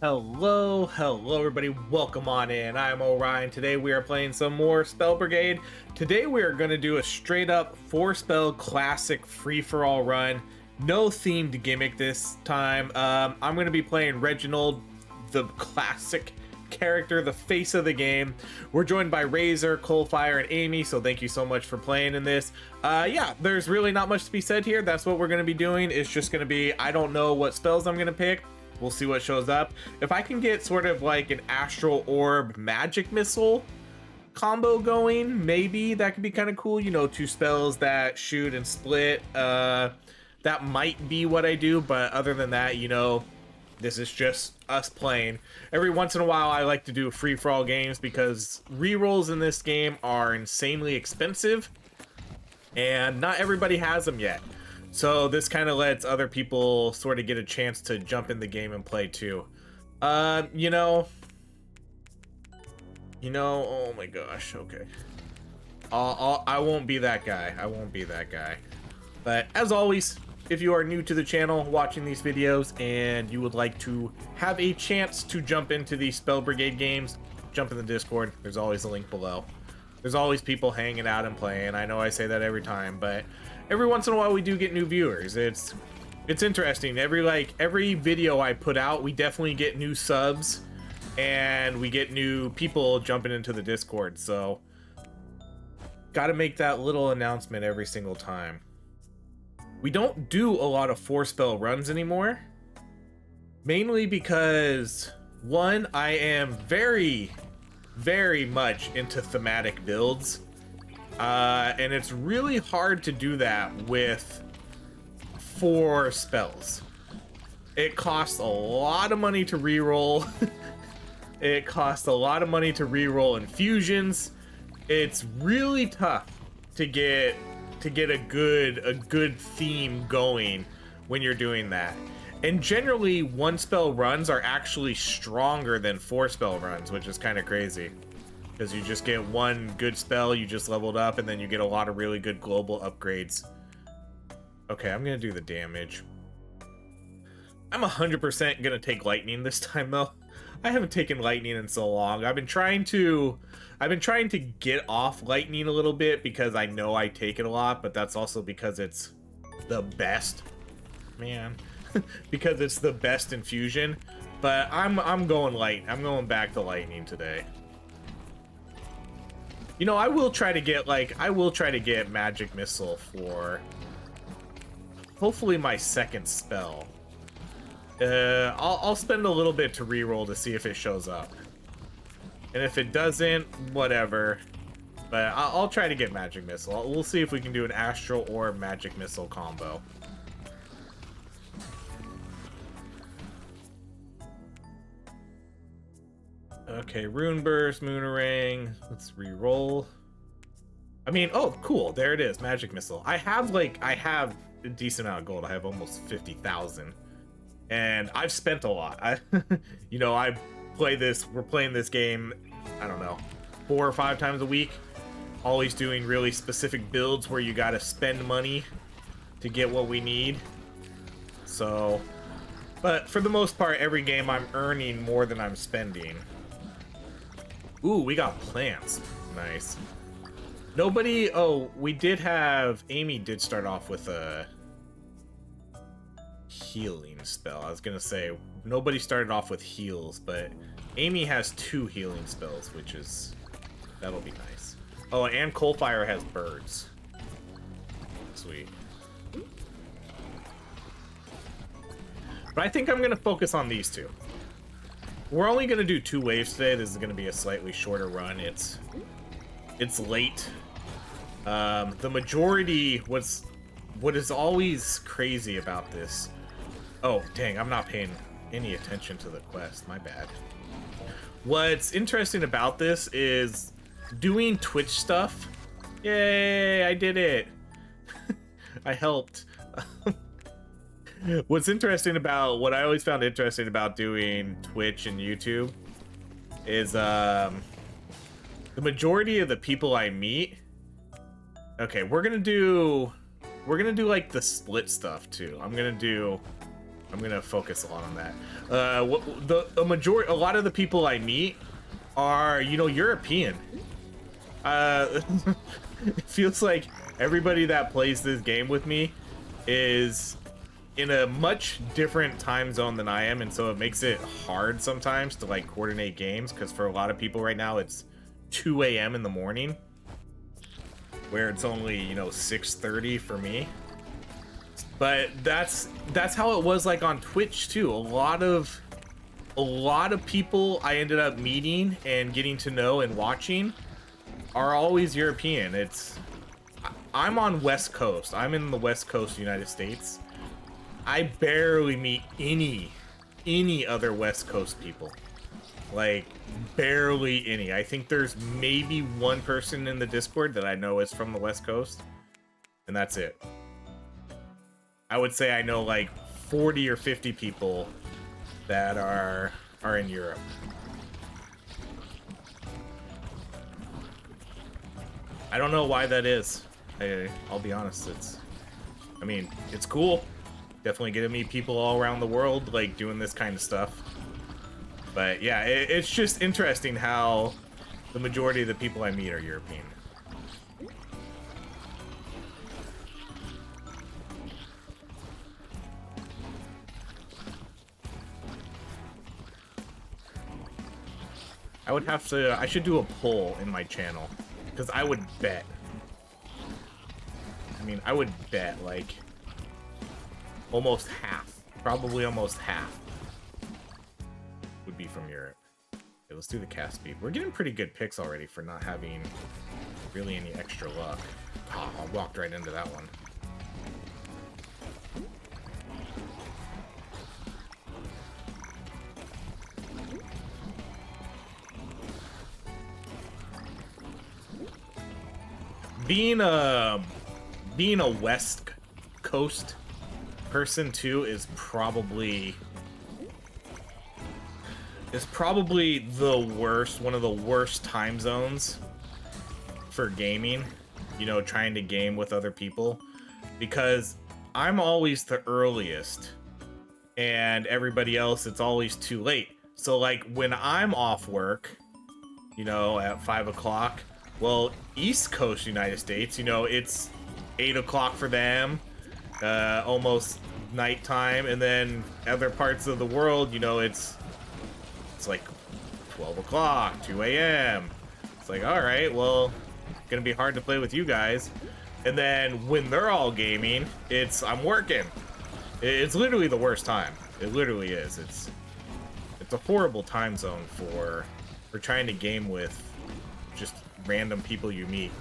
Hello everybody, welcome on in. I'm Orion. Today we are playing some more Spell Brigade. Today we are going to do a straight up 4-spell classic free-for-all run. No themed gimmick this time. I'm going to be playing Reginald, the classic character, the face of the game. We're joined by Razor, Coalfire, and Amy, so thank you so much for playing in this. Yeah, there's really not much to be said here. That's what we're going to be doing. It's just going to be, I don't know what spells I'm going to pick. We'll see what shows up. If I can get sort of like an Astral Orb Magic Missile combo going, maybe that could be kind of cool. You know, 2 spells that shoot and split. That might be what I do, but other than that, you know, this is just us playing. Every once in a while, I like to do free-for-all games because rerolls in this game are insanely expensive, and not everybody has them yet. So this kind of lets other people sort of get a chance to jump in the game and play too. You know, oh my gosh, okay. I won't be that guy. I won't be that guy. But as always, if you are new to the channel watching these videos and you would like to have a chance to jump into these Spell Brigade games, jump in the Discord. There's always a link below. There's always people hanging out and playing. I know I say that every time, but every once in a while we do get new viewers. It's interesting. Every video I put out, we definitely get new subs and we get new people jumping into the Discord. So got to make that little announcement every single time. We don't do a lot of 4-spell runs anymore, mainly because one, I am very much into thematic builds. And it's really hard to do that with 4 spells. It costs a lot of money to reroll. It costs a lot of money to reroll infusions. It's really tough to get a good theme going when you're doing that. And generally 1-spell runs are actually stronger than 4-spell runs, which is kind of crazy. Because you just get one good spell, you just leveled up, and then you get a lot of really good global upgrades. Okay, I'm gonna do the damage. I'm 100% gonna take lightning this time though. I haven't taken lightning in so long. I've been trying to get off lightning a little bit because I know I take it a lot, but that's also because it's the best. Man. Because it's the best infusion. But I'm going light. I'm going back to lightning today. You know, I will try to get Magic Missile for hopefully my second spell. I'll spend a little bit to reroll to see if it shows up. And if it doesn't, whatever. But I'll try to get Magic Missile. We'll see if we can do an Astral or Magic Missile combo. Okay, Rune Burst, Moonerang. Let's re-roll. I mean, oh, cool. There it is, Magic Missile. I have a decent amount of gold. I have almost 50,000. And I've spent a lot. You know, we're playing this game, I don't know, 4 or 5 times a week. Always doing really specific builds where you gotta spend money to get what we need. So, but for the most part, every game I'm earning more than I'm spending. Ooh, we got plants. Nice. Nobody... Oh, we did have... Amy did start off with a healing spell. I was gonna say, nobody started off with heals, but Amy has 2 healing spells, which is... That'll be nice. Oh, and Coalfire has birds. Sweet. But I think I'm gonna focus on these 2. We're only gonna do 2 waves today. This is gonna be a slightly shorter run. It's late. The majority, what is always crazy about this... Oh, dang, I'm not paying any attention to the quest. My bad. What's interesting about this is doing Twitch stuff. Yay, I did it. I helped. What I always found interesting about doing Twitch and YouTube is the majority of the people I meet. Okay, we're gonna do like the split stuff too. I'm gonna I'm gonna focus a lot on that. A lot of the people I meet are, you know, European. It feels like everybody that plays this game with me is in a much different time zone than I am, and so it makes it hard sometimes to like coordinate games, because for a lot of people right now it's 2 a.m. in the morning, where it's only, you know, 6:30 for me. But that's how it was like on Twitch too. A lot of people I ended up meeting and getting to know and watching are always European. I'm on West Coast. I'm in the West Coast United States. I barely meet any other West Coast people. Like, barely any. I think there's maybe one person in the Discord that I know is from the West Coast, and that's it. I would say I know like 40 or 50 people that are in Europe. I don't know why that is. I'll be honest. I mean, it's cool. Definitely get to meet people all around the world, like, doing this kind of stuff. But yeah, it's just interesting how the majority of the people I meet are European. I should do a poll in my channel, because I would bet. I mean, I would bet like almost half, probably almost half, would be from Europe. Okay, let's do the cast speed. We're getting pretty good picks already for not having really any extra luck. Oh, I walked right into that one. Being a West Coast person too is probably the worst, one of the worst time zones for gaming, you know, trying to game with other people, because I'm always the earliest and everybody else, it's always too late. So like when I'm off work, you know, at 5 o'clock, well, East Coast United States, you know, it's 8 o'clock for them, almost nighttime, and then other parts of the world, you know, it's like 12 o'clock, 2 a.m. It's like, all right, well, it's gonna be hard to play with you guys. And then when they're all gaming, I'm working. It's literally the worst time. It literally is. It's a horrible time zone for trying to game with just random people you meet.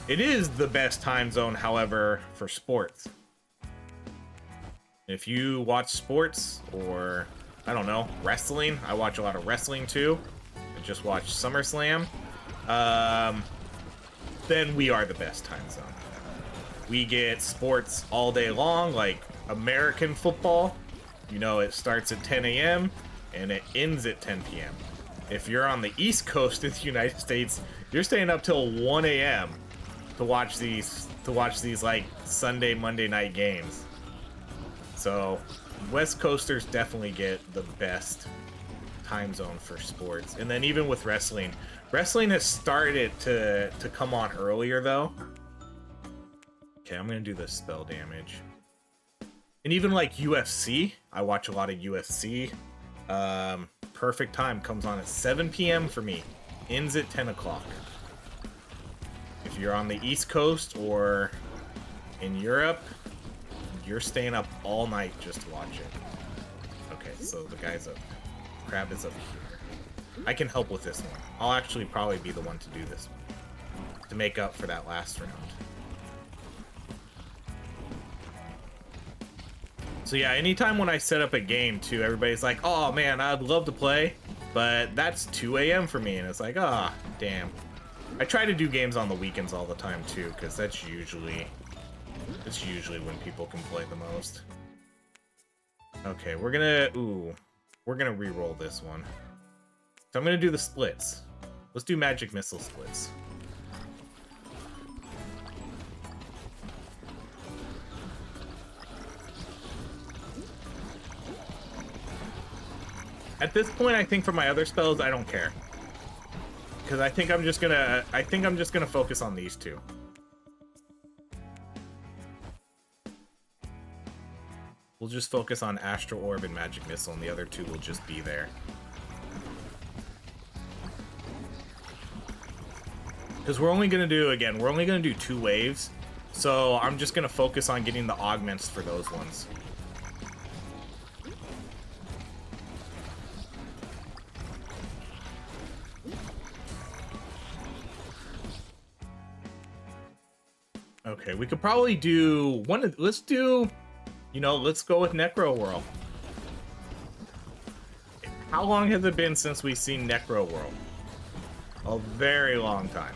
It is the best time zone, however, for sports. If you watch sports, or I don't know, wrestling, I watch a lot of wrestling too. I just watched SummerSlam. Then we are the best time zone. We get sports all day long, like American football. You know, it starts at 10 a.m. and it ends at 10 p.m. If you're on the East Coast of the United States, you're staying up till 1 a.m. to watch these like Sunday, Monday night games. So West Coasters definitely get the best time zone for sports. And then even with wrestling has started to come on earlier though. Okay, I'm gonna do the spell damage. And even like UFC, I watch a lot of UFC. Perfect time comes on at 7 p.m. for me, ends at 10 o'clock. If you're on the East Coast or in Europe, you're staying up all night just to watch it. Okay, so the guy's up. Crab is up here. I can help with this one. I'll actually probably be the one to do this one, to make up for that last round. So yeah, anytime when I set up a game too, everybody's like, oh man, I'd love to play, but that's 2 a.m. for me, and it's like, ah, damn. I try to do games on the weekends all the time too, because that's usually when people can play the most. Okay, we're gonna re-roll this one. So I'm gonna do the splits. Let's do magic missile splits. At this point, I think for my other spells, I don't care. Because I think I'm just gonna focus on these two. We'll just focus on Astral Orb and Magic Missile, and the other two will just be there. Because we're only gonna do 2 waves, so I'm just gonna focus on getting the augments for those ones. Okay, we could probably do one. Let's do, you know, let's go with Necro World. How long has it been since we've seen Necro World? A very long time.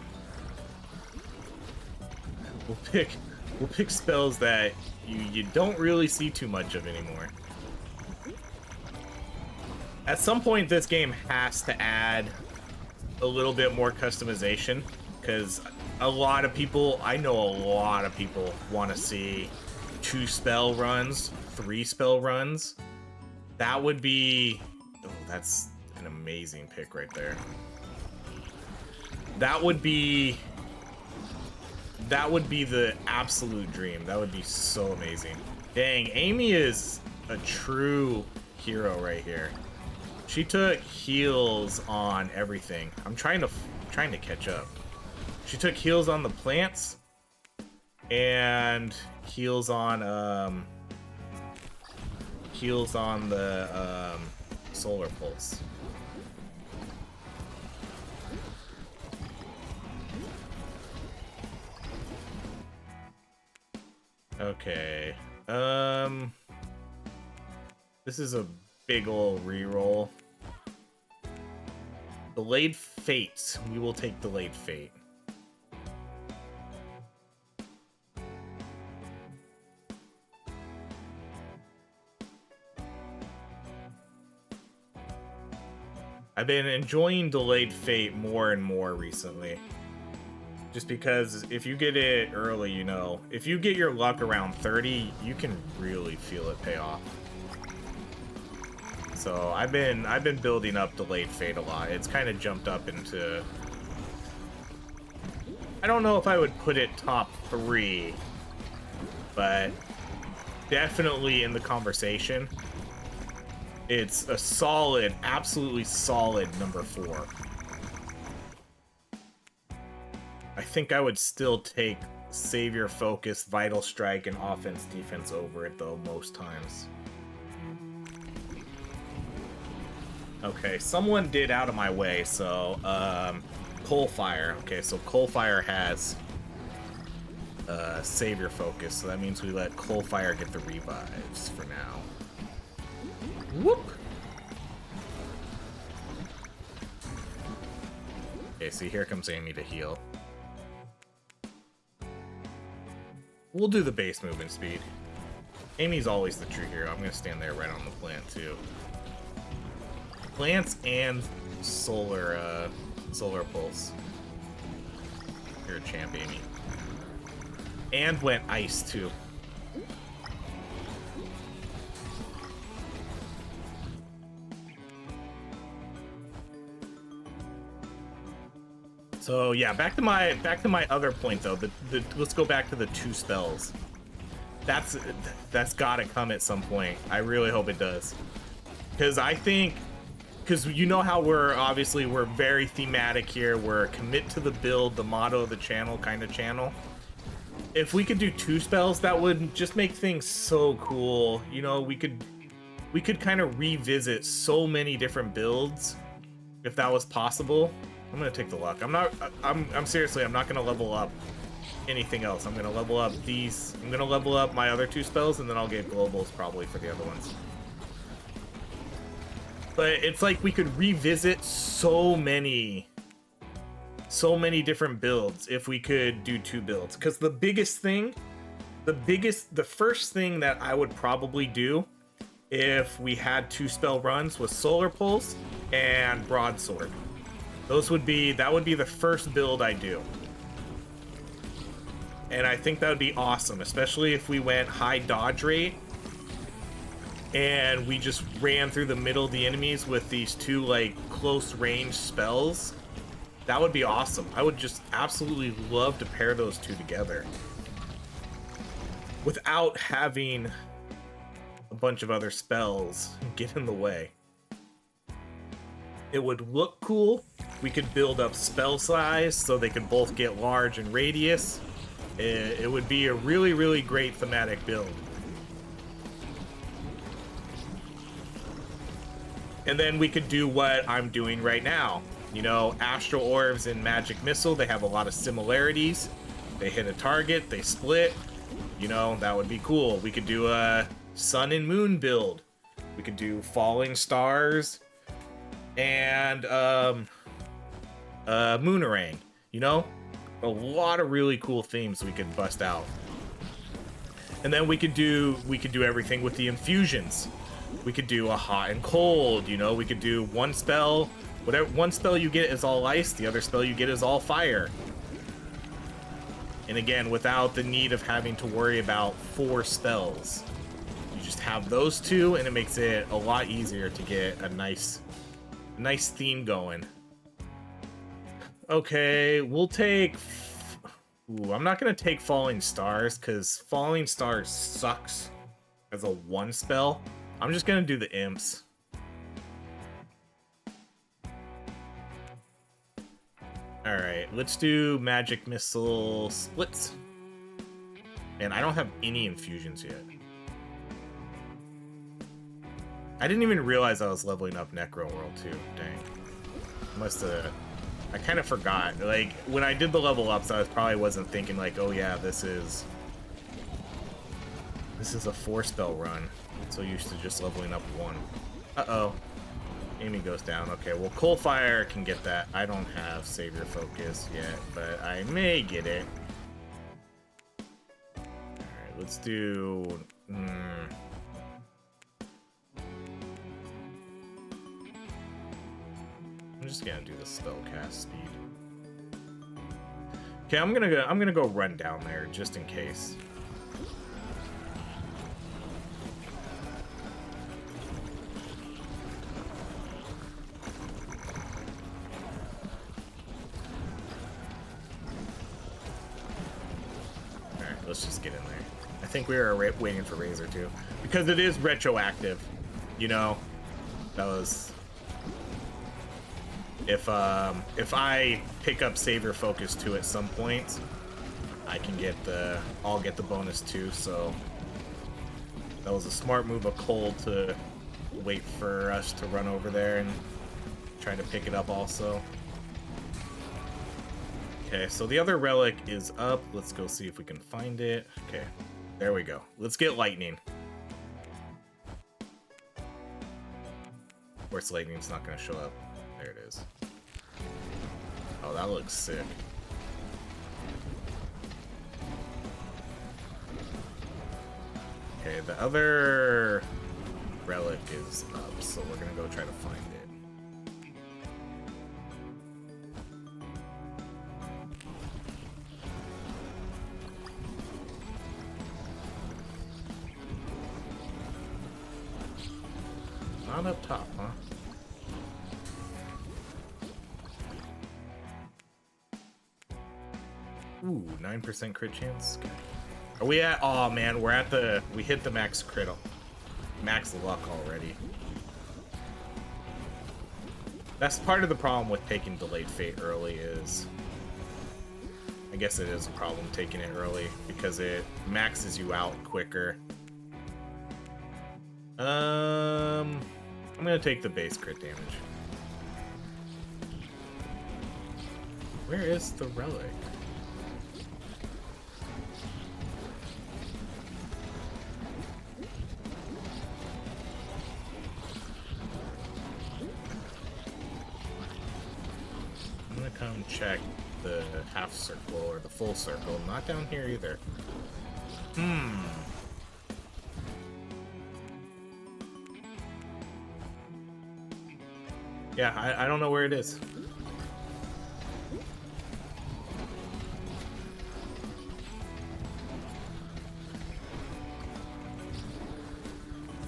We'll pick spells that you don't really see too much of anymore. At some point, this game has to add a little bit more customization, because a lot of people, I know a lot of people want to see 2 spell runs, 3 spell runs. That would be, oh, that's an amazing pick right there. That would be the absolute dream. That would be so amazing. Dang, Amy is a true hero right here. She took heals on everything. I'm trying to catch up. She took heals on the plants and heals on the solar pulse. Okay. This is a big ol' reroll. Delayed Fate. We will take Delayed Fate. I've been enjoying Delayed Fate more and more recently. Just because if you get it early, you know, if you get your luck around 30, you can really feel it pay off. So I've been building up Delayed Fate a lot. It's kind of jumped up into, I don't know if I would put it top 3, but definitely in the conversation. It's a solid, absolutely solid number 4. I think I would still take Savior Focus, Vital Strike, and Offense Defense over it though most times. Okay, someone did out of my way, so Coalfire. Okay, so Coalfire has Savior Focus, so that means we let Coalfire get the revives for now. Whoop! Okay, see, here comes Amy to heal. We'll do the base movement speed. Amy's always the true hero. I'm gonna stand there right on the plant too. Plants and solar pulse. You're a champ, Amy. And went ice too. So yeah, back to my other point though. Let's go back to the 2 spells. That's gotta come at some point. I really hope it does, because I think, because you know how we're very thematic here. We're commit to the build, the motto of the channel kind of channel. If we could do 2 spells, that would just make things so cool. You know, we could kind of revisit so many different builds if that was possible. I'm gonna take the luck. I'm seriously, I'm not gonna level up anything else. I'm gonna level up these. I'm gonna level up my other 2 spells, and then I'll get globals probably for the other ones. But it's like we could revisit so many different builds if we could do 2 builds. Because the first thing that I would probably do if we had 2 spell runs was Solar Pulse and Broadsword. That would be the first build I do. And I think that would be awesome, especially if we went high dodge rate and we just ran through the middle of the enemies with these two like close range spells, that would be awesome. I would just absolutely love to pair those two together without having a bunch of other spells get in the way. It would look cool. We could build up spell size so they could both get large in radius. It would be a really, really great thematic build. And then we could do what I'm doing right now. You know, Astral Orbs and Magic Missile, they have a lot of similarities. They hit a target, they split. You know, that would be cool. We could do a Sun and Moon build. We could do Falling Stars and Moonerang. You know, a lot of really cool themes we could bust out. And then we could do everything with the infusions. We could do a hot and cold, you know, we could do one spell, whatever, one spell you get is all ice, the other spell you get is all fire. And again, without the need of having to worry about 4 spells. You just have those two and it makes it a lot easier to get a nice theme going. Okay, we'll take... Ooh, I'm not going to take Falling Stars because Falling Stars sucks as a 1 spell. I'm just gonna do the imps. Alright, let's do Magic Missile splits. And I don't have any infusions yet. I didn't even realize I was leveling up Necro World too. Dang. Must've... I kind of forgot. Like, when I did the level ups, I probably wasn't thinking like, oh yeah, this is a 4-spell run. So used to just leveling up 1. Uh-oh. Amy goes down. Okay, well, Coalfire can get that. I don't have Savior Focus yet, but I may get it. Alright, let's do... I'm just gonna do the spellcast speed. Okay, I'm gonna go run down there just in case. Let's just get in there. I think we were waiting for Razor too, because it is retroactive. You know, that was if I pick up Savior Focus 2 at some point, I can get I'll get the bonus too. So that was a smart move of Cole to wait for us to run over there and try to pick it up also. Okay, so the other relic is up. Let's go see if we can find it. Okay, there we go. Let's get lightning. Of course, lightning's not going to show up. There it is. Oh, that looks sick. Okay, the other relic is up, so we're going to go try to find it. Not up top, huh? Ooh, 9% crit chance. Okay. Are we at? Oh man, we're at the. We hit the max crit, max luck already. That's part of the problem with taking Delayed Fate early. Is I guess it is a problem taking it early because it maxes you out quicker. I'm gonna take the base crit damage. Where is the relic? I'm gonna come check the half circle or the full circle. Not down here either. Yeah, I don't know where it is.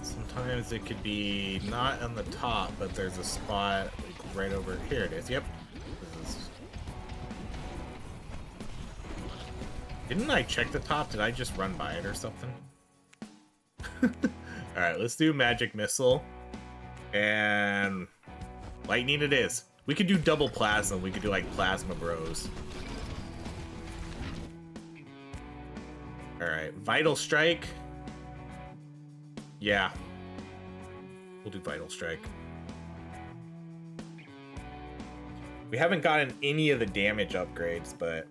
Sometimes is it could be not on the top, but there's a spot like right over here. It is. Yep. This is... Didn't I check the top? Did I just run by it or something? Alright, let's do magic missile. And lightning it is. We could do double plasma. We could do like plasma bros. Alright, vital strike. Yeah. We'll do vital strike. We haven't gotten any of the damage upgrades, but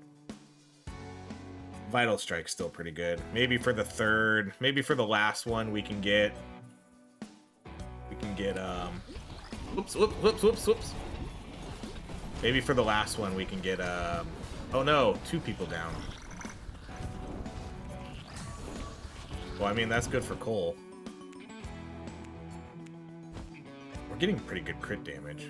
vital strike's still pretty good. Maybe for the third, maybe for the last one we can get whoops. Maybe for the last one we can get oh no, 2 people down. Well, I mean, that's good for Cole. We're getting pretty good crit damage.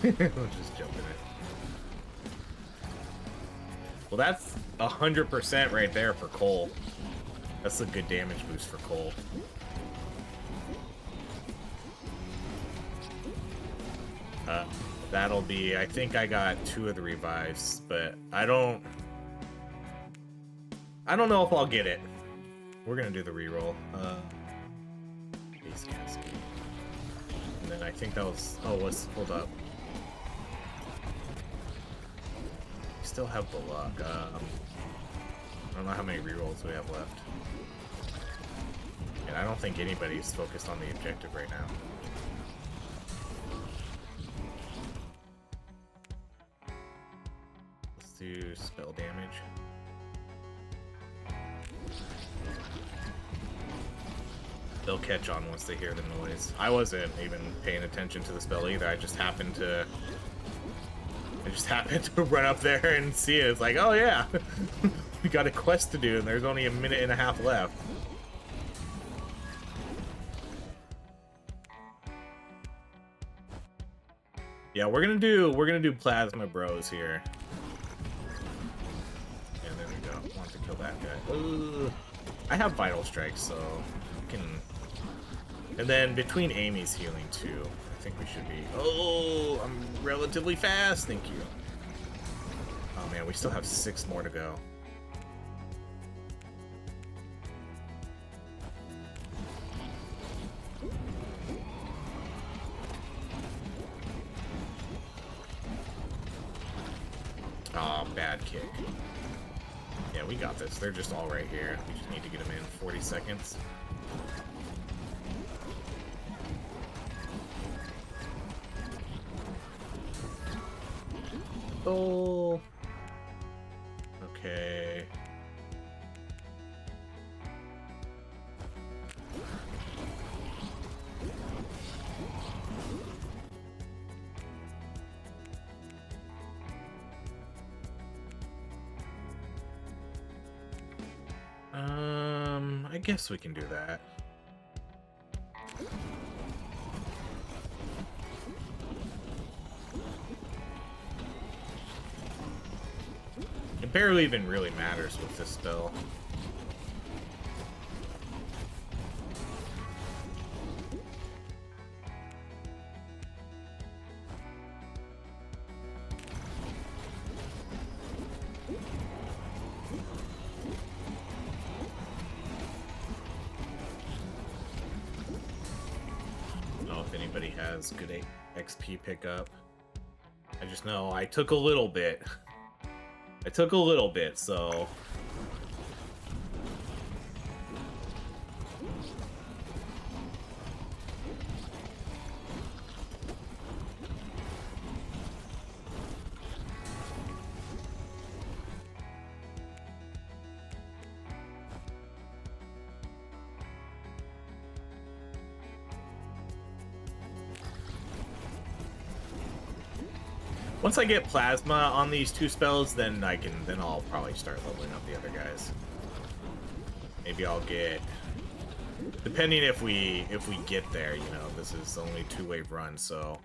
We'll just jump in it. Well, that's 100% right there for Cole. That's a good damage boost for Cole. That'll be, I think I got 2 of the revives, but I don't know if I'll get it. We're gonna do the reroll. Base cascade. And then I think that was, oh, hold up. Still have the luck. I don't know how many rerolls we have left. And I don't think anybody's focused on the objective right now. Let's do spell damage. They'll catch on once they hear the noise. I wasn't even paying attention to the spell either. I just happened to run up there and see it. It's like, oh yeah, we got a quest to do and there's only a minute and a half left. Yeah, we're gonna do plasma bros here. And there we go. Want to kill that guy. Ugh. I have vital strike, so I can. And then between Amy's healing too. I think we should be. Oh, I'm relatively fast. Thank you. Oh man, we still have 6 more to go. Oh, bad kick. Yeah, we got this. They're just all right here. We just need to get them in 40 seconds. Oh. Okay. I guess we can do that. It barely even really matters with this spell. Good XP pickup. I just know I took a little bit. So once I get plasma on these 2 spells, then I'll probably start leveling up the other guys. Maybe I'll get, depending if we get there, you know, this is only 2-wave run, so.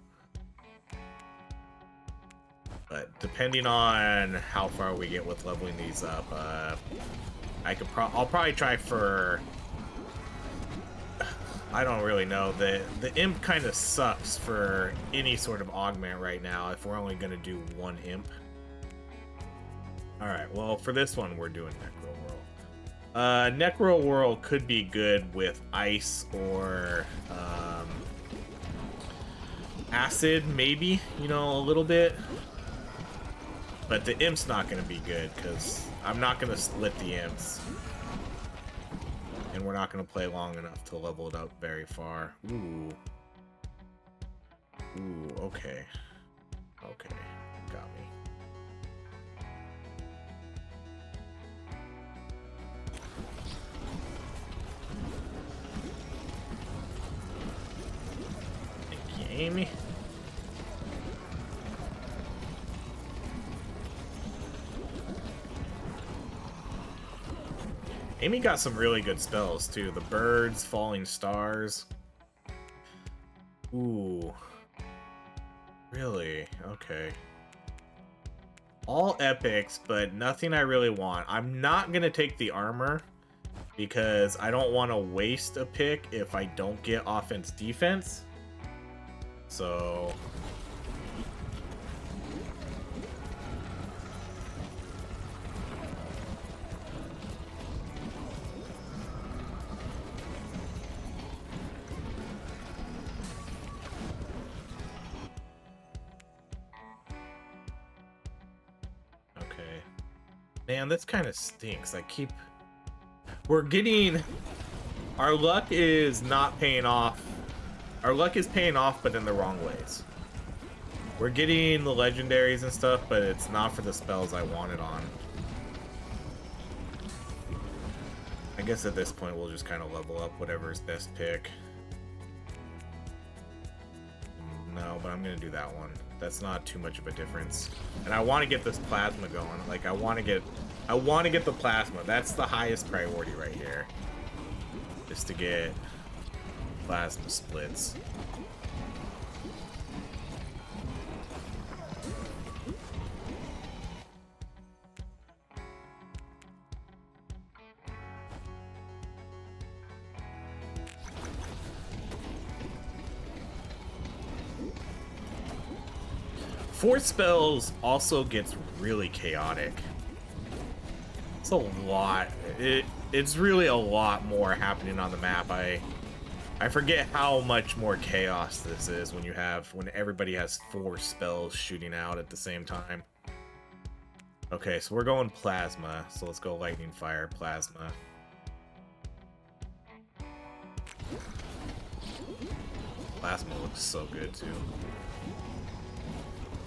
But depending on how far we get with leveling these up, I'll probably try for, I don't really know. The imp kind of sucks for any sort of augment right now if we're only going to do one imp. Alright, well, for this one, we're doing Necro Whirl. Necro Whirl could be good with ice or acid, maybe, you know, a little bit. But the imp's not going to be good because I'm not going to split the imps. And we're not going to play long enough to level it up very far. Ooh. Ooh, okay. Okay, got me. Thank you, Amy. Amy got some really good spells, too. The birds, falling stars. Ooh. Really? Okay. All epics, but nothing I really want. I'm not going to take the armor because I don't want to waste a pick if I don't get offense-defense. So... Man, this kind of stinks. We're getting... Our luck is not paying off. Our luck is paying off, but in the wrong ways. We're getting the legendaries and stuff, but it's not for the spells I wanted on. I guess at this point, we'll just kind of level up whatever's best pick. No, but I'm going to do that one. That's not too much of a difference. And I want to get this plasma going. Like, I want to get the plasma. That's the highest priority right here. Is to get plasma splits. Force spells also gets really chaotic. It's a lot. It's really a lot more happening on the map. I forget how much more chaos this is when everybody has 4 spells shooting out at the same time. Okay, so we're going plasma. So let's go lightning, fire, plasma. Plasma looks so good too.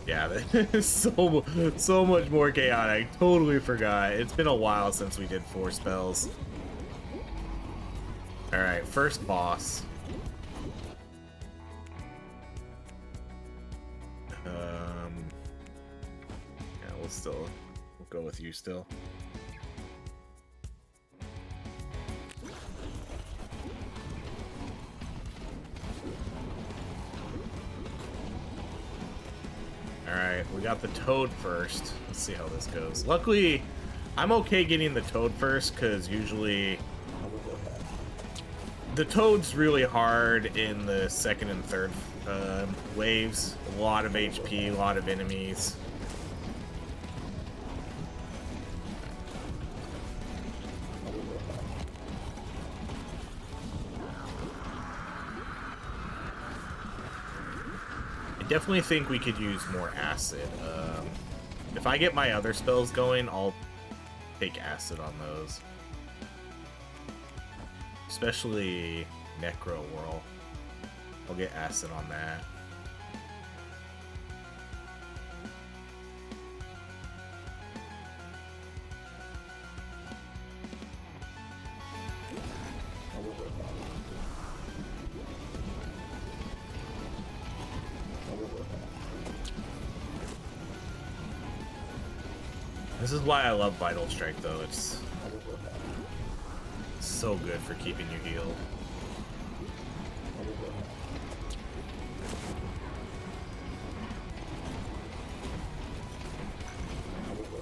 Yeah, that is so much more chaotic. I totally forgot. It's been a while since we did 4 spells. Alright, first boss. Yeah, we'll go with you still. Alright, we got the toad first. Let's see how this goes. Luckily, I'm okay getting the toad first, because usually the toad's really hard in the second and third waves. A lot of HP, a lot of enemies. I definitely think we could use more acid. If I get my other spells going, I'll take acid on those. Especially Necro Whirl. I'll get acid on that. This is why I love Vital Strike, though. It's so good for keeping you healed.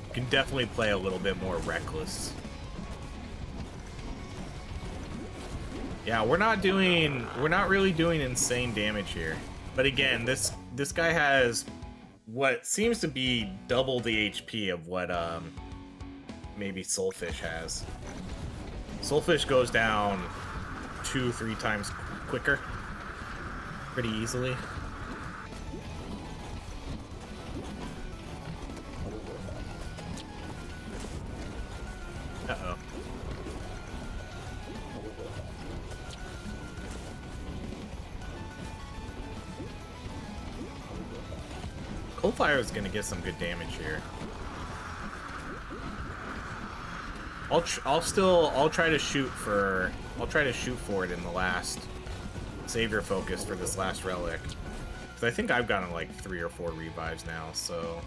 You can definitely play a little bit more reckless. Yeah, we're not really doing insane damage here. But again, this guy has what seems to be double the HP of what maybe Soulfish has. Soulfish goes down 2-3 times quicker, pretty easily. Uh-oh. Coldfire is gonna get some good damage here. I'll try to shoot for it in the last Savior focus for this last relic. Cause I think I've gotten like 3 or 4 revives now, so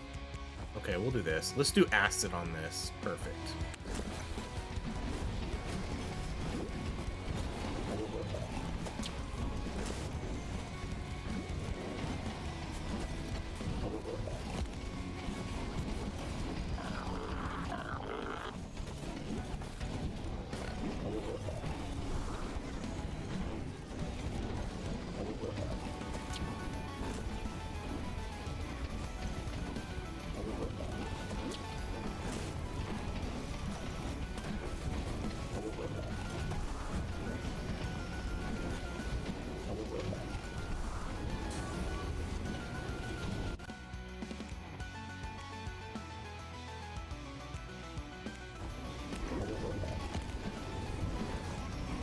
okay, we'll do this. Let's do acid on this. Perfect.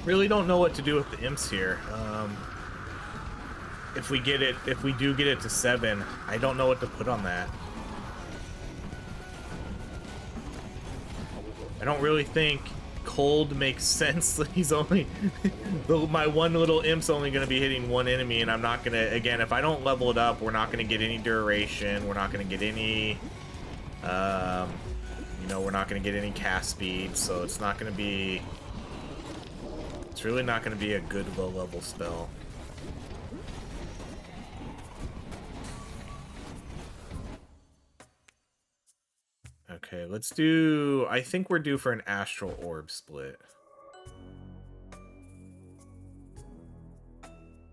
Really don't know what to do with the imps here. If we do get it to 7, I don't know what to put on that. I don't really think cold makes sense. He's only my one little imp's only going to be hitting one enemy, and I'm not gonna, again, if I don't level it up, we're not going to get any duration, we're not going to get any you know, we're not going to get any cast speed, so it's not going to be, it's really not going to be a good low-level spell. Okay, let's do... I think we're due for an Astral Orb split.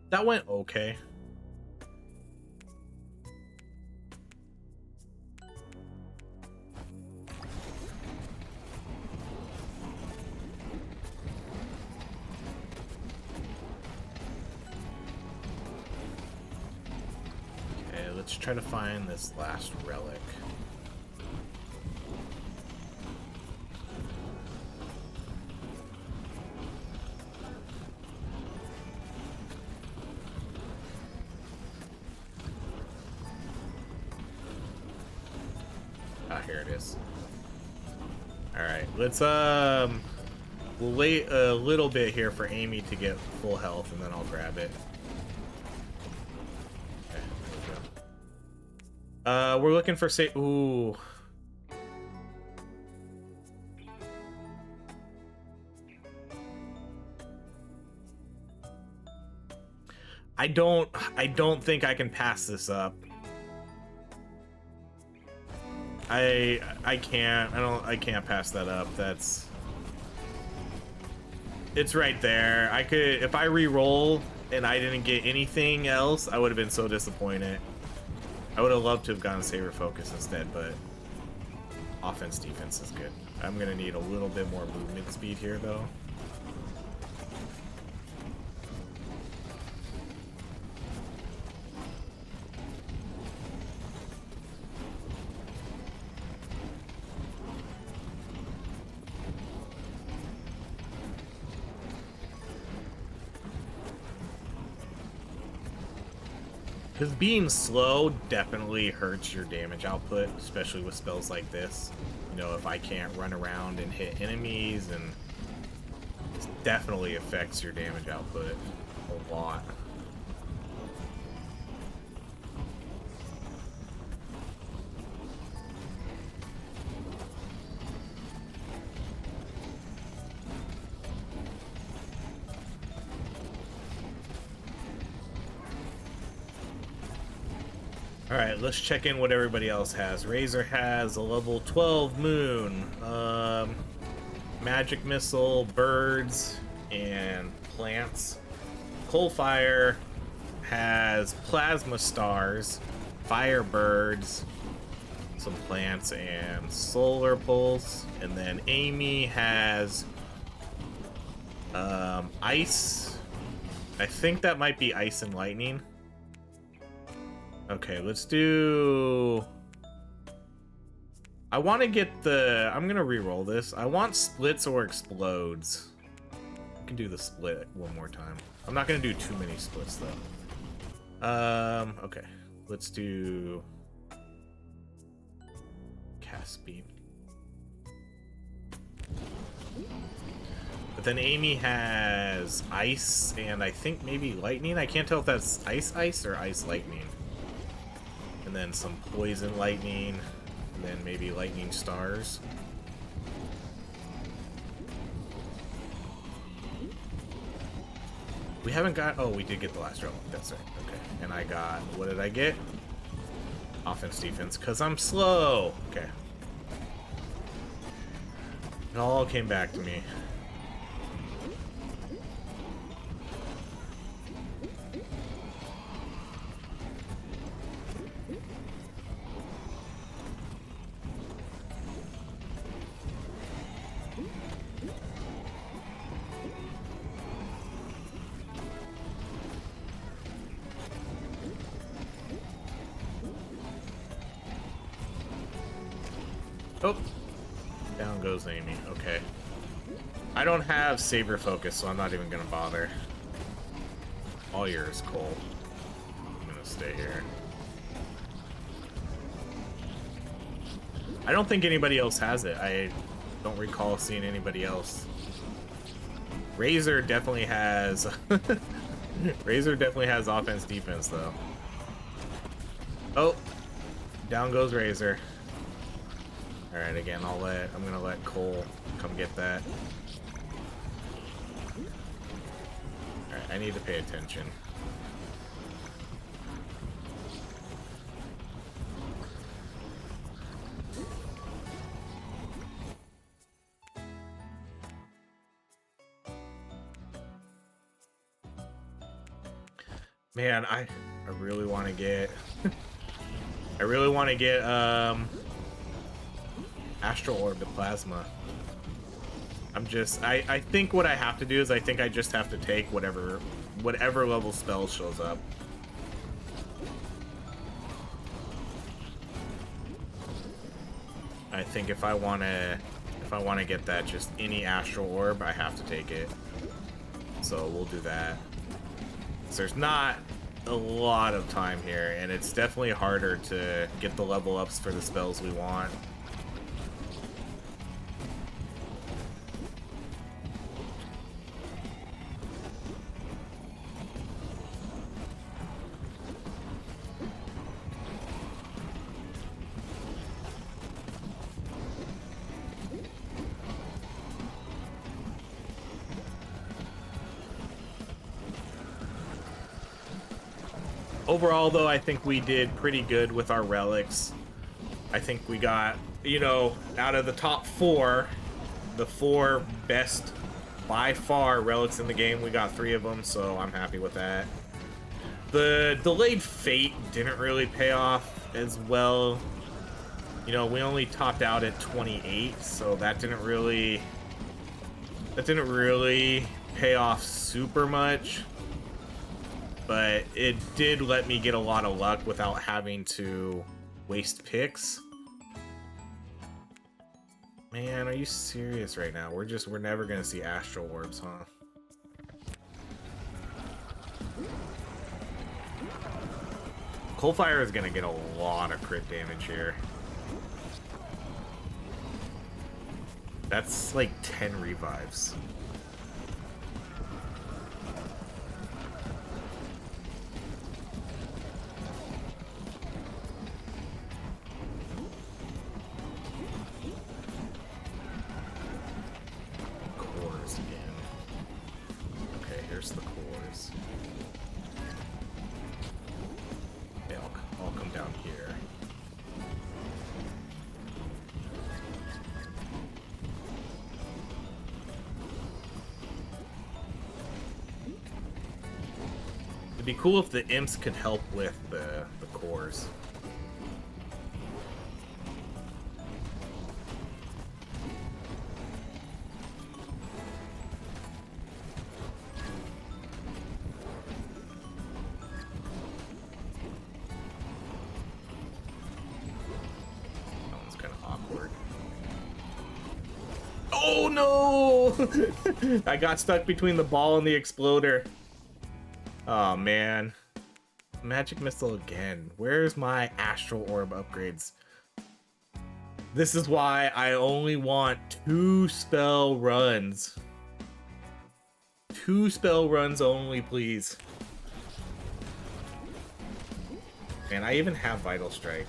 That went okay. Let's try to find this last relic. Ah, here it is. All right, let's we'll wait a little bit here for Amy to get full health, and then I'll grab it. We're looking for ooh. I don't think I can pass this up. I can't. I can't pass that up. It's right there. I could, if I re-roll and I didn't get anything else, I would have been so disappointed. I would have loved to have gone Saber Focus instead, but offense, defense is good. I'm going to need a little bit more movement speed here, though. Because being slow definitely hurts your damage output, especially with spells like this. You know, if I can't run around and hit enemies, and it definitely affects your damage output a lot. Alright, let's check in what everybody else has. Razor has a level 12 moon, magic missile, birds, and plants. Coalfire has plasma stars, firebirds, some plants, and solar pulse. And then Amy has ice. I think that might be ice and lightning. Okay, let's do... I want to get the... I'm going to re-roll this. I want splits or explodes. I can do the split one more time. I'm not going to do too many splits, though. Okay. Let's do... Cast beam. But then Amy has ice and I think maybe lightning. I can't tell if that's ice or ice lightning. And then some poison lightning, and then maybe lightning stars. We haven't got... Oh, we did get the last relic. That's right. Okay. And I got... What did I get? Offense, defense, because I'm slow. Okay. It all came back to me. Oh, down goes Amy. Okay. I don't have saber focus, so I'm not even gonna bother. All yours, Cole. I'm gonna stay here. I don't think anybody else has it. I don't recall seeing anybody else. Razor definitely has... Razor definitely has offense, defense, though. Oh, down goes Razor. Alright, again, I'm gonna let Cole come get that. Alright, I need to pay attention. Man, I really want to get... I really want to get, Astral Orb to Plasma. I think what I have to do is I think I just have to take whatever level spell shows up. I think if I want to get that, just any Astral Orb, I have to take it. So we'll do that. So there's not a lot of time here, and it's definitely harder to get the level ups for the spells we want. Overall, though, I think we did pretty good with our relics. I think we got, you know, out of the top four, the four best by far relics in the game, we got 3 of them, so I'm happy with that. The delayed fate didn't really pay off as well. You know, we only topped out at 28, so that didn't really pay off super much. But it did let me get a lot of luck without having to waste picks. Man, are you serious right now? We're never gonna see Astral Orbs, huh? Coalfire is gonna get a lot of crit damage here. That's like 10 revives. The cores. Yeah, I'll come down here. It'd be cool if the imps could help with the cores. That one's kind of awkward. Oh no! I got stuck between the ball and the exploder. Oh man. Magic missile again. Where's my astral orb upgrades? This is why I only want 2 spell runs. 2 spell runs only, please. Man, I even have Vital Strike.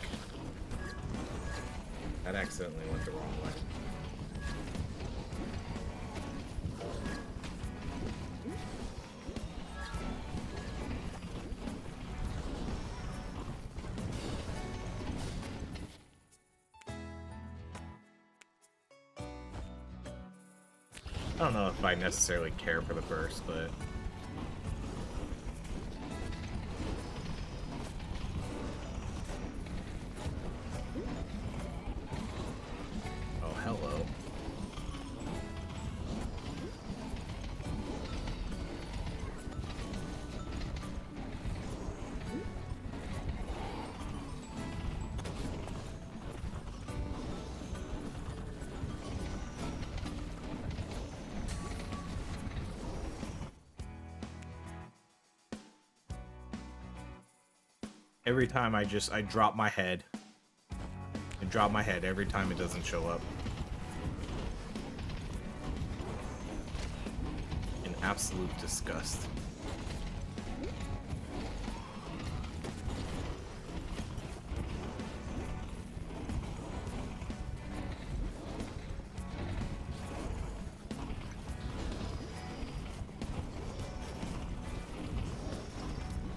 That accidentally went the wrong way. I don't know if I necessarily care for the burst, but... Oh, hello. Every time I drop my head. I drop my head every time it doesn't show up. In absolute disgust.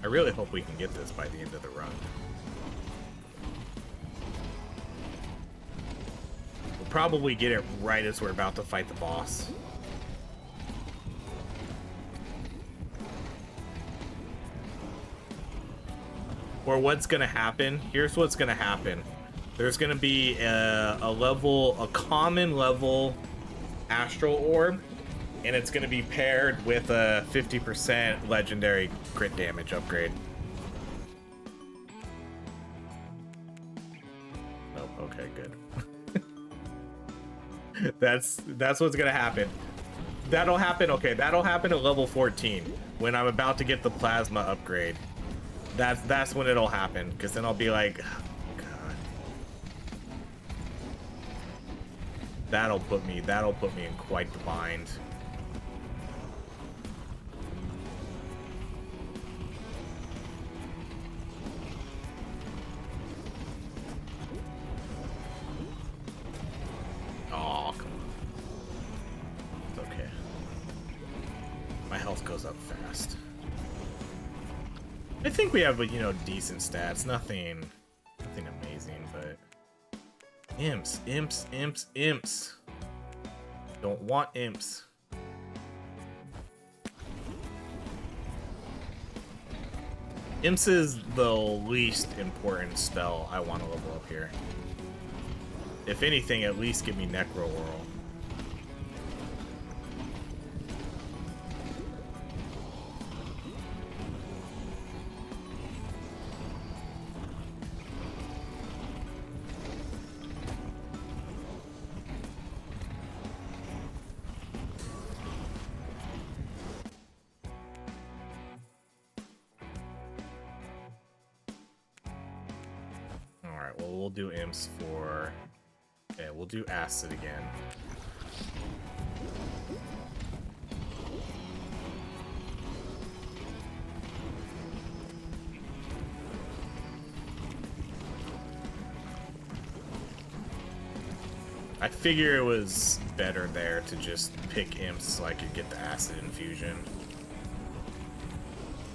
I really hope we can get this by the end of the run. We'll probably get it right as we're about to fight the boss. Or what's gonna happen? Here's what's gonna happen. There's gonna be a common level astral orb, and it's going to be paired with a 50% legendary crit damage upgrade. Oh, okay, good. That's what's going to happen. That'll happen, okay, that'll happen at level 14 when I'm about to get the plasma upgrade. That's when it'll happen, because then I'll be like, oh, God. That'll put me in quite the bind. Goes up fast. I think we have, you know, decent stats. Nothing amazing, but imps. Don't want imps. Imps is the least important spell I want to level up here. If anything, at least give me Necro Whirl. We'll do imps for... Yeah, we'll do acid again. I figure it was better there to just pick imps so I could get the acid infusion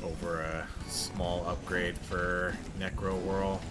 over a small upgrade for Necro Whirl.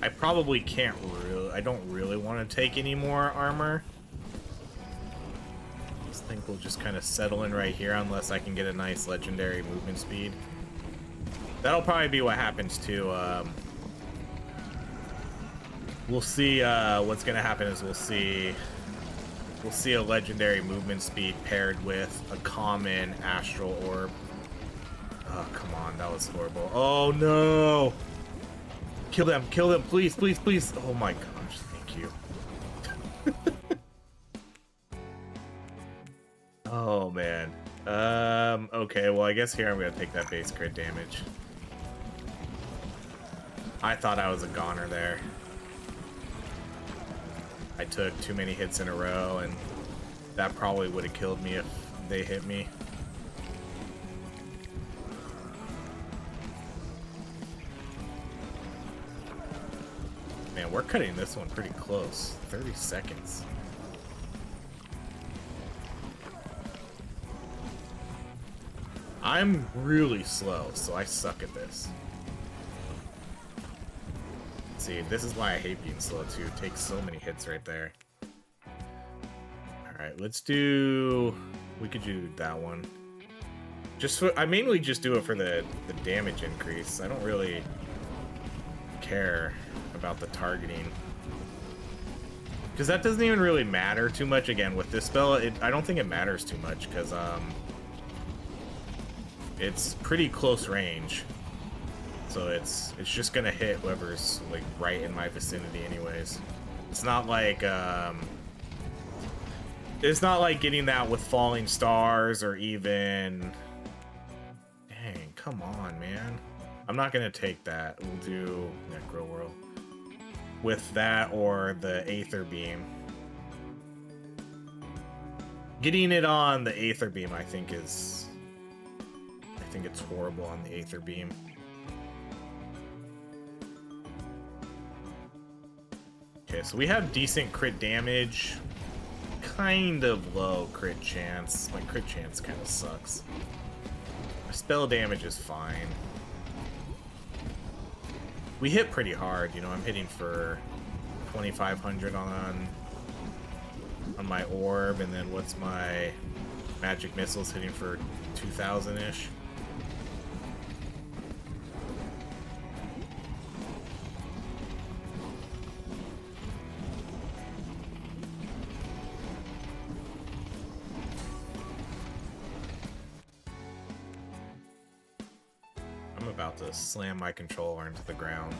I probably can't really... I don't really want to take any more armor. I think we'll just kind of settle in right here unless I can get a nice legendary movement speed. That'll probably be what happens too. We'll see. What's gonna happen is we'll see a legendary movement speed paired with a common astral orb. Oh, come on, that was horrible. Oh no! Kill them, please, please, please. Oh my gosh, thank you. Oh man. Okay, well I guess here I'm gonna take that base crit damage. I thought I was a goner there. I took too many hits in a row, and that probably would have killed me if they hit me. Man, we're cutting this one pretty close. 30 seconds. I'm really slow, so I suck at this. See, this is why I hate being slow too. It takes so many hits right there. Alright, let's do... We could do that one. Just for... I mainly just do it for the damage increase. I don't really care about the targeting. Because that doesn't even really matter too much. Again, with this spell, I don't think it matters too much, because it's pretty close range. So it's just gonna hit whoever's like right in my vicinity anyways. It's not like getting that with falling stars or even... Dang, come on, man. I'm not gonna take that. We'll do Necro Whirl with that or the Aether Beam. Getting it on the Aether Beam, I think it's horrible on the Aether Beam. Okay, so we have decent crit damage, kind of low crit chance. My crit chance kind of sucks. My spell damage is fine. We hit pretty hard, you know, I'm hitting for 2,500 on my orb, and then what's my magic missiles hitting for 2,000-ish. About to slam my controller into the ground.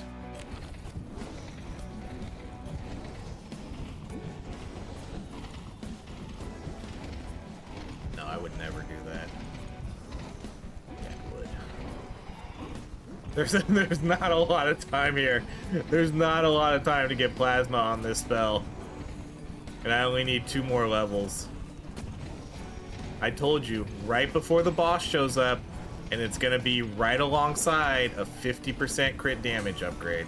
No, I would never do that. Yeah, I would. There's not a lot of time here. There's not a lot of time to get plasma on this spell. And I only need 2 more levels. I told you, right before the boss shows up, and it's gonna be right alongside a 50% crit damage upgrade.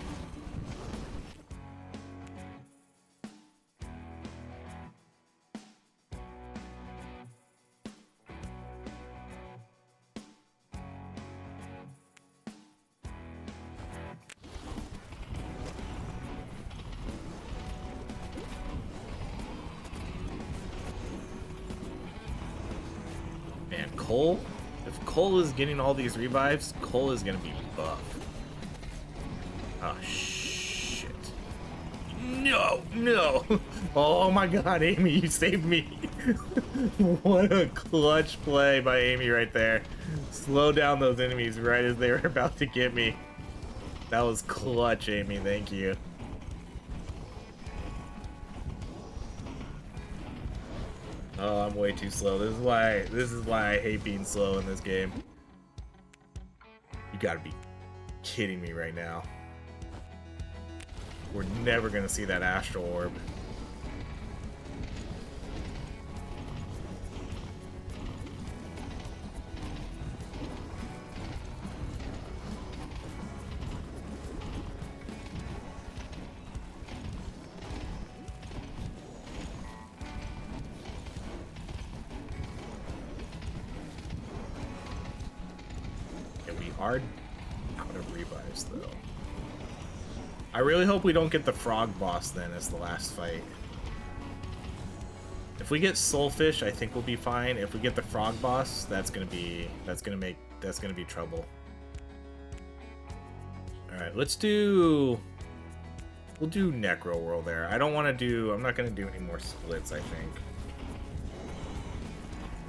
Man, Cole? If Cole is getting all these revives, Cole is gonna be buff. Oh, shit. No, no. Oh my god, Amy, you saved me. What a clutch play by Amy right there. Slow down those enemies right as they were about to get me. That was clutch, Amy, thank you. Oh, I'm way too slow. This is why I hate being slow in this game. You gotta be kidding me right now. We're never gonna see that astral orb. Are out of revives though. I really hope we don't get the frog boss then as the last fight. If we get Soulfish, I think we'll be fine. If we get the frog boss, that's gonna be trouble. Alright, we'll do Necro World there. I'm not gonna do any more splits, I think.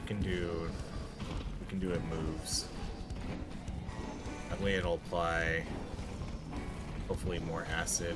We can do it moves. That way it'll apply hopefully more acid.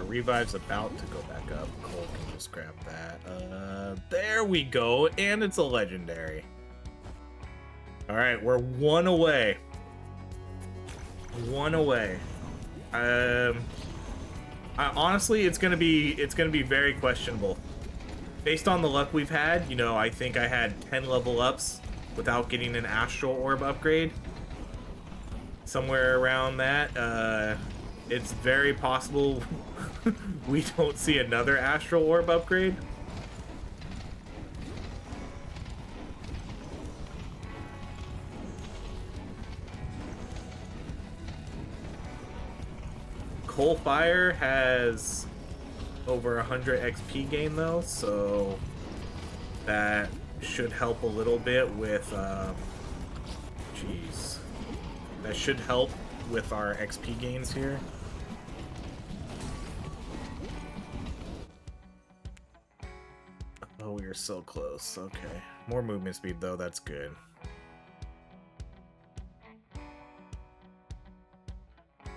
Revive's about to go back up. Cole can just grab that. There we go, and it's a legendary. All right, we're one away. One away. Honestly, it's gonna be very questionable. Based on the luck we've had, you know, I think I had 10 level ups without getting an Astral Orb upgrade. Somewhere around that. It's very possible we don't see another Astral Orb upgrade. Coalfire has over 100 XP gain though, so that should help a little bit with, that should help with our XP gains here. Oh, we are so close. Okay. More movement speed, though. That's good.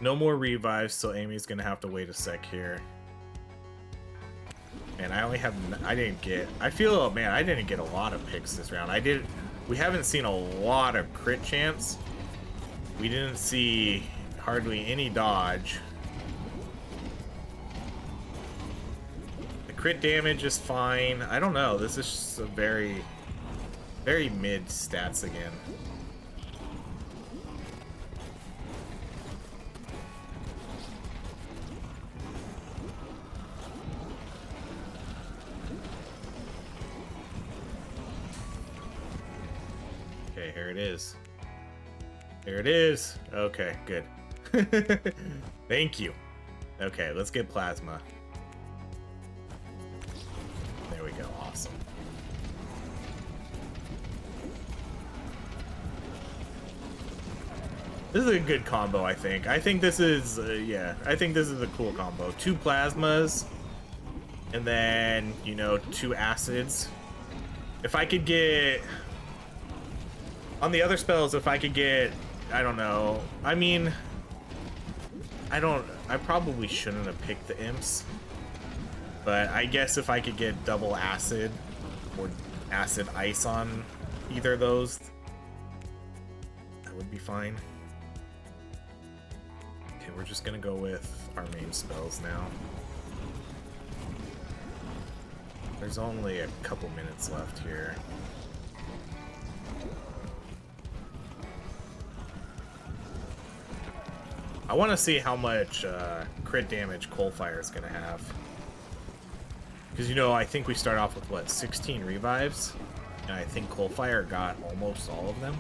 No more revives, so Amy's gonna have to wait a sec here. And I didn't get a lot of picks this round. We haven't seen a lot of crit chance. We didn't see hardly any dodge. Crit damage is fine. I don't know. This is just a very, very mid stats again. Okay, here it is. Here it is. Okay, good. Thank you. Okay, let's get plasma. There we go, awesome. This is a good combo, I think. I think this is, yeah, I think this is a cool combo. 2 plasmas, and then, you know, 2 acids. If I could get... On the other spells, if I could get... I don't know. I mean... I probably shouldn't have picked the imps. But I guess if I could get double acid or acid ice on either of those, that would be fine. Okay, we're just gonna go with our main spells now. There's only a couple minutes left here. I want to see how much crit damage Coalfire is gonna have. Because, you know, I think we start off with, what, 16 revives? And I think Coalfire got almost all of them.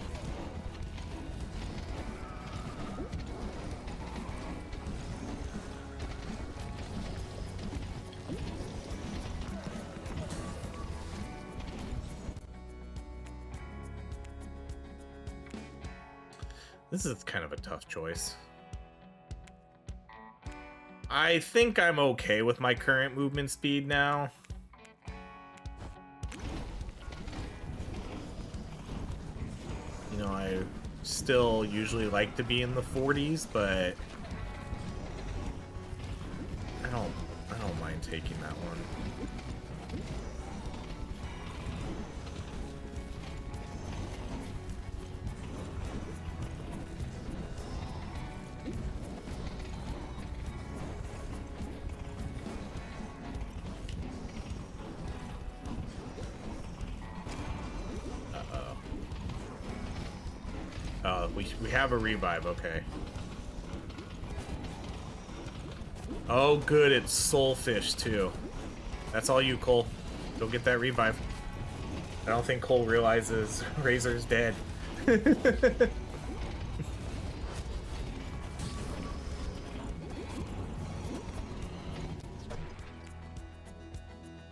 This is kind of a tough choice. I think I'm okay with my current movement speed now. You know, I still usually like to be in the 40s, but I don't mind taking that one. We have a revive, okay. Oh, good, it's Soulfish, too. That's all you, Cole. Go get that revive. I don't think Cole realizes Razor's dead.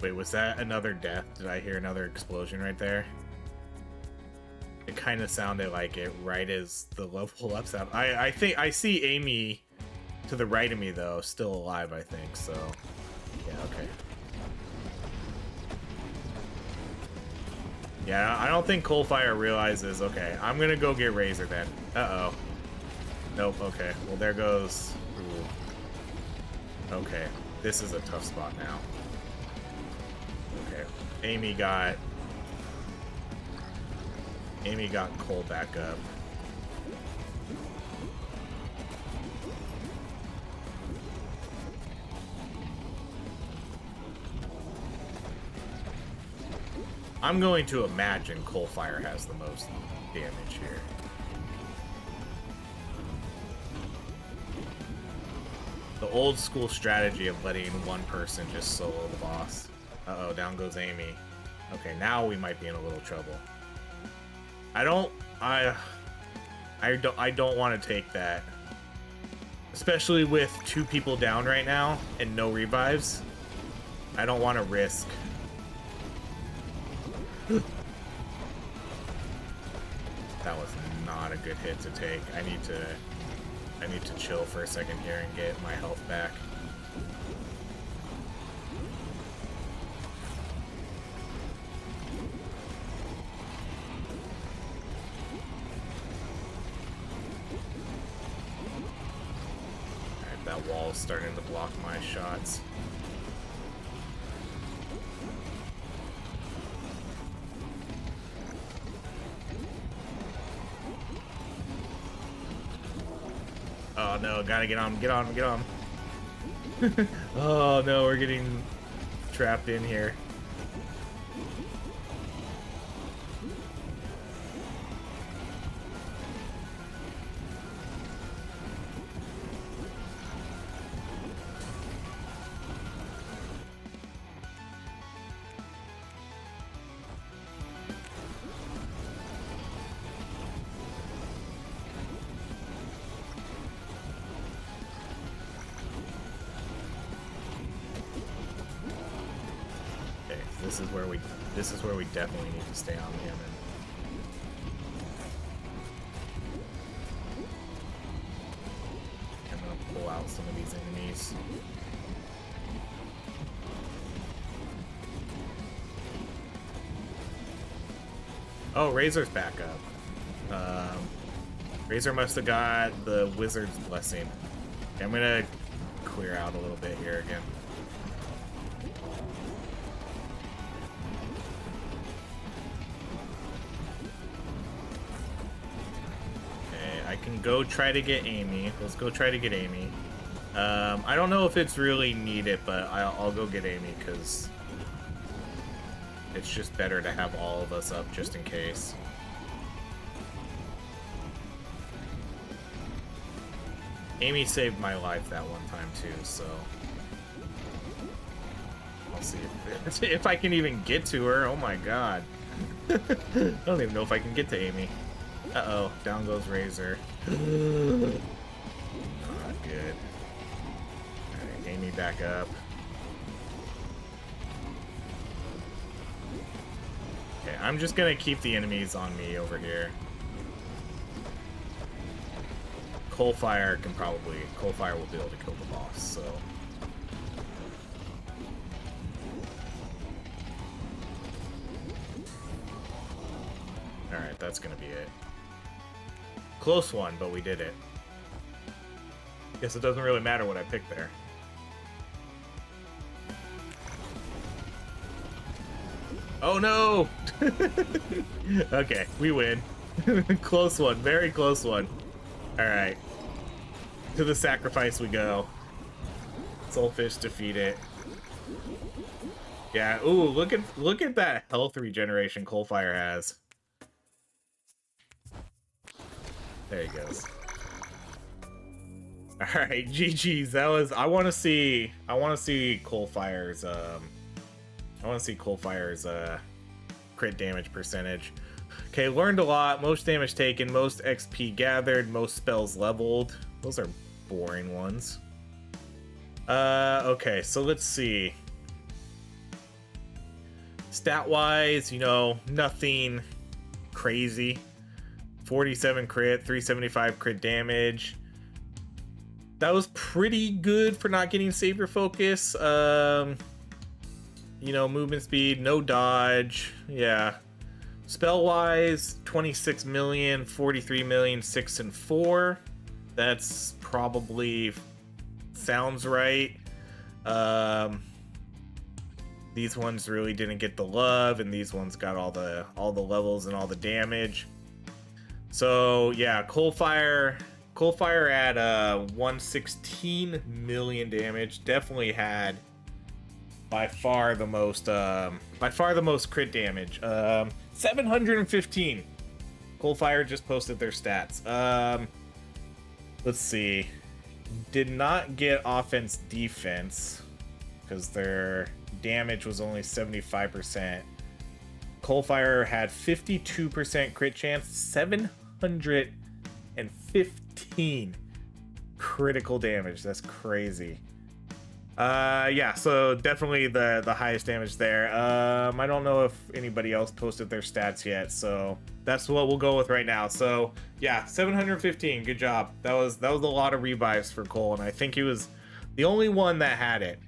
Wait, was that another death? Did I hear another explosion right there? It kind of sounded like it right as the level ups out. I think I see Amy to the right of me though, still alive, I think, so yeah, okay. Yeah, I don't think Coalfire realizes, okay, I'm gonna go get Razor then. Uh-oh. Nope, okay. Well, there goes... Ooh. Okay, this is a tough spot now. Okay, Amy got Cole back up. I'm going to imagine Coalfire has the most damage here. The old school strategy of letting one person just solo the boss. Uh-oh, down goes Amy. Okay, now we might be in a little trouble. I don't want to take that. Especially with 2 people down right now and no revives. I don't want to risk. That was not a good hit to take. I need to chill for a second here and get my health back. Alright, that wall's starting to block my shots. Oh no, gotta get on, get on, get on. Oh no, we're getting trapped in here. This is where we definitely need to stay on him. I'm gonna pull out some of these enemies. Oh, Razor's back up. Razor must have got the Wizard's Blessing. Okay, I'm gonna clear out a little bit here again. Go try to get Amy. Let's go try to get Amy. I don't know if it's really needed, but I'll go get Amy because it's just better to have all of us up just in case. Amy saved my life that one time too, so I'll see if I can even get to her. Oh my god. I don't even know if I can get to Amy. Uh-oh, down goes Razor. Not good. Alright, Amy back up. Okay, I'm just gonna keep the enemies on me over here. Coalfire will be able to kill the boss, so. Alright, that's gonna be it. Close one, but we did it. Guess it doesn't really matter what I picked there. Oh no! Okay, we win. Close one, very close one. All right, to the sacrifice we go. Soulfish defeat it. Yeah. Ooh, look at that health regeneration Coalfire has. There he goes. All right, GG's. That was. I want to see Coalfire's. I want to see Coalfire's crit damage percentage. Okay, learned a lot. Most damage taken, most XP gathered, most spells leveled. Those are boring ones. Okay, so let's see. Stat-wise, you know, nothing crazy. 47 crit, 375 crit damage. That was pretty good for not getting Savior Focus. You know, movement speed, no dodge. Yeah. Spell-wise, 26 million, 43 million, 6 and 4. That's probably sounds right. These ones really didn't get the love, and these ones got all the levels and all the damage. So yeah, Coalfire at 116 million damage. Definitely had by far the most crit damage. 715. Coalfire just posted their stats. Let's see. Did not get offense defense because their damage was only 75%. Coalfire had 52% crit chance, 715 critical damage. That's crazy. Yeah, so definitely the highest damage there. I don't know if anybody else posted their stats yet, so that's what we'll go with right now. So yeah, 715. Good job. That was a lot of revives for Cole, and I think he was the only one that had it.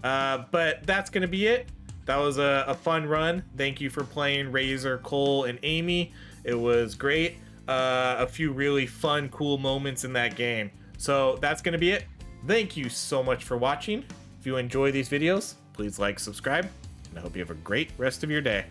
But that's gonna be it. That was a fun run. Thank you for playing Razor, Cole, and Amy. It was great. A few really fun, cool moments in that game. So that's gonna be it. Thank you so much for watching. If you enjoy these videos, please like, subscribe, and I hope you have a great rest of your day.